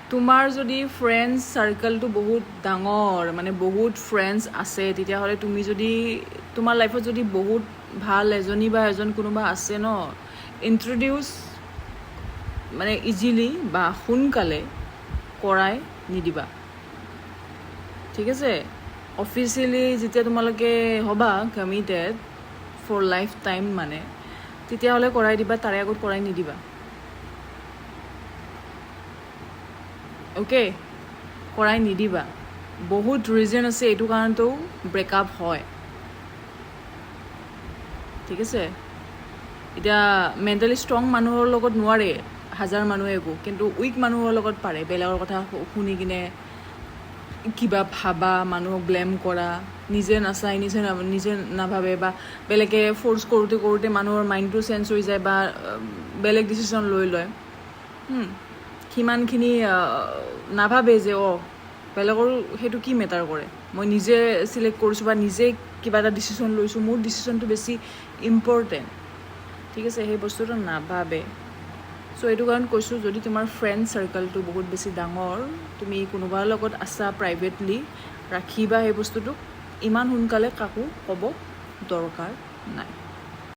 তোমাৰ যদি ফ্ৰেণ্ডছ চাৰ্কেলটো বহুত ডাঙৰ মানে বহুত ফ্ৰেণ্ডছ আছে তেতিয়াহ'লে তুমি যদি তোমাৰ লাইফত যদি বহুত ভাল এজনী বা এজন কোনোবা আছে ন ইন্ট্ৰডিউচ মানে ইজিলি বা সোনকালে কৰাই নিদিবা ঠিক আছে অফিচিয়েলি যেতিয়া তোমালোকে হ'বা কমিটেড ফৰ লাইফ টাইম মানে তেতিয়াহ'লে কৰাই দিবা তাৰে আগত কৰাই নিদিবা অ'কে কৰাই নিদিবা বহুত ৰিজন আছে এইটো কাৰণেও ব্ৰেকআপ হয় ঠিক আছে এতিয়া মেণ্টেলি ষ্ট্ৰং মানুহৰ লগত নোৱাৰে হাজাৰ মানুহে একো কিন্তু উইক মানুহৰ লগত পাৰে বেলেগৰ কথা শুনি কিনে কিবা ভাবা মানুহক ব্লেম কৰা নিজে নাচাই নিজে নাভাবে বা বেলেগে ফ'ৰ্চ কৰোঁতে মানুহৰ মাইণ্ডটো চেঞ্জ হৈ যায় বা বেলেগ ডিচিশ্যন লৈ লয় সিমানখিনি নাভাবে যে বেলেগৰ সেইটো কি মেটাৰ কৰে মই নিজে চিলেক্ট কৰিছোঁ বা নিজে কিবা এটা ডিচিশ্যন লৈছোঁ মোৰ ডিচিশ্যনটো বেছি ইম্পৰ্টেণ্ট ঠিক আছে সেই বস্তুটো নাভাবে চ' এইটো কাৰণ কৈছোঁ যদি তোমাৰ ফ্ৰেণ্ড চাৰ্কেলটো বহুত বেছি ডাঙৰ তুমি কোনোবাৰ লগত আছা প্ৰাইভেটলি ৰাখিবা সেই বস্তুটোক ইমান সোনকালে কাকো ক'ব দৰকাৰ নাই